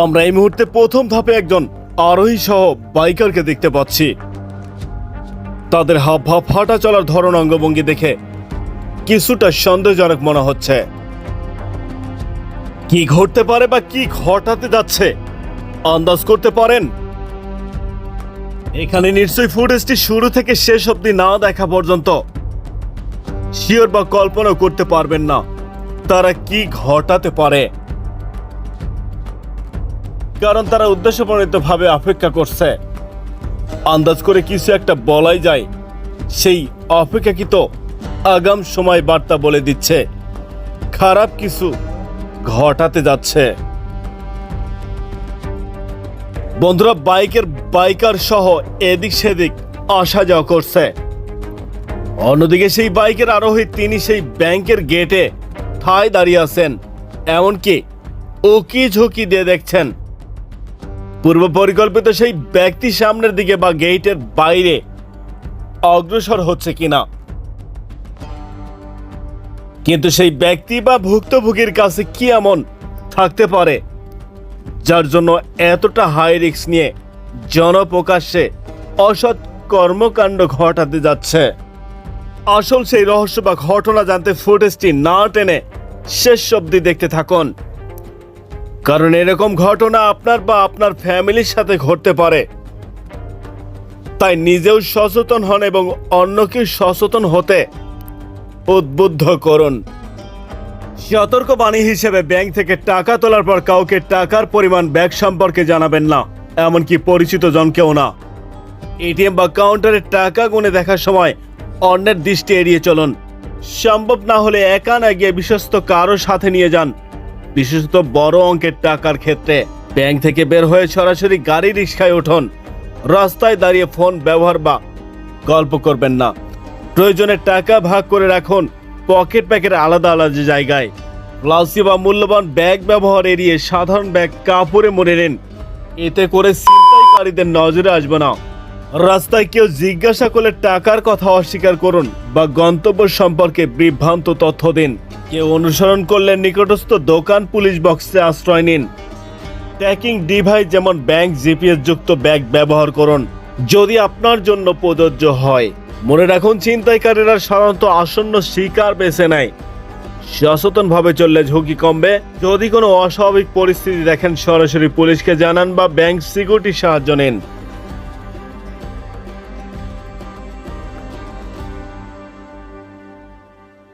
আমরা এই মুহূর্তে প্রথম ধাপে একজন আরোহী সহ বাইকারকে দেখতে পাচ্ছি। তাদের হাবভাব, হাঁটা চলার ধরন, অঙ্গভঙ্গি দেখে কিছুটা সন্দেহজনক মনে হচ্ছে। কি ঘটতে পারে বা কি ঘটাতে যাচ্ছে আন্দাজ করতে পারেন? এখানে নিশ্চয়ই ফুটেজটি শুরু থেকে শেষ অবধি না দেখা পর্যন্ত শিওর বা কল্পনা করতে পারবেন না তারা কি ঘটাতে পারে, কারণ তারা উদ্দেশ্যপ্রণীতভাবে অপেক্ষা করছে। আন্দাজ করে কিছু একটা বলাই যায়, সেই অপেক্ষাকৃত আগাম সময় বার্তা বলে দিচ্ছে খারাপ কিছু ঘটাতে যাচ্ছে। বন্ধুরা বাইকার সহ এদিক সেদিক আসা যাওয়া করছে। অন্যদিকে সেই বাইকের আরোহী তিনি সেই ব্যাংকের গেটে ঠায় দাঁড়িয়ে আছেন, এমনকি উকি ঝুঁকি দিয়ে দেখছেন পূর্ব পরিকল্পিত সেই ব্যক্তি সামনের দিকে বা গেটের বাইরে অগ্রসর হচ্ছে কিনা। কিন্তু সেই ব্যক্তি বা ভুক্তভোগীর কাছে কি এমন থাকতে পারে যার জন্য এতটা হাই রিস্ক নিয়ে জনপ্রকাশ্যে অসৎ কর্মকাণ্ড ঘটাতে যাচ্ছে? আসল সেই রহস্য বা ঘটনা জানতে ফুটেজটি না টেনে শেষ অবধি দেখতে থাকুন, কারণ এরকম ঘটনা আপনার বা আপনার ফ্যামিলির সাথে ঘটতে পারে। তাই নিজেও সচেতন হন এবং অন্যকে সচেতন হতে উদ্বুদ্ধ করুন। সতর্কবাণী হিসেবে ব্যাংক থেকে টাকা তোলার পর কাউকে টাকার পরিমাণ ব্যাগ সম্পর্কে জানাবেন না, এমনকি পরিচিত জনকেও না। এটিএম বা কাউন্টারে টাকা গুনে দেখার সময় অন্যের দৃষ্টি এড়িয়ে চলুন। সম্ভব না হলে একা না গিয়ে বিশ্বস্ত কারো সাথে নিয়ে যান, বিশেষত বড় অঙ্কের টাকার ক্ষেত্রে। ব্যাংক থেকে বের হয়ে সরাসরি গাড়ি রিক্সায় উঠুন। রাস্তায় দাঁড়িয়ে ফোন ব্যবহার বা গল্প করবেন না। প্রয়োজনে টাকা ভাগ করে রাখুন পকেট প্যাকের আলাদা আলাদা জায়গায়। প্লাস্টিক বা মূল্যবান ব্যাগ ব্যবহার এড়িয়ে সাধারণ ব্যাগ কাপড়ে মুড়ে নিন, এতে করে ছিনতাইকারীদের নজরে আসবে না। রাস্তায় কেউ জিজ্ঞাসা করলে টাকার কথা অস্বীকার করুন বা গন্তব্য সম্পর্কে বিভ্রান্ত তথ্য দিন। কেউ অনুসরণ করলে নিকটস্থ দোকান, পুলিশ বক্সে আশ্রয় নিন। ট্র্যাকিং ডিভাইস যেমন ব্যাংক জিপিএস যুক্ত ব্যাগ ব্যবহার করুন যদি আপনার জন্য প্রযোজ্য হয়। মনে রাখুন, ছিনতাইকারীরা সাধারণত আসন্ন শিকার বেছে নেয়। সচেতনভাবে চললে ঝুঁকি কমবে। যদি কোনো অস্বাভাবিক পরিস্থিতি দেখেন সরাসরি পুলিশকে জানান বা ব্যাংক সিকিউরিটির সাহায্য নিন।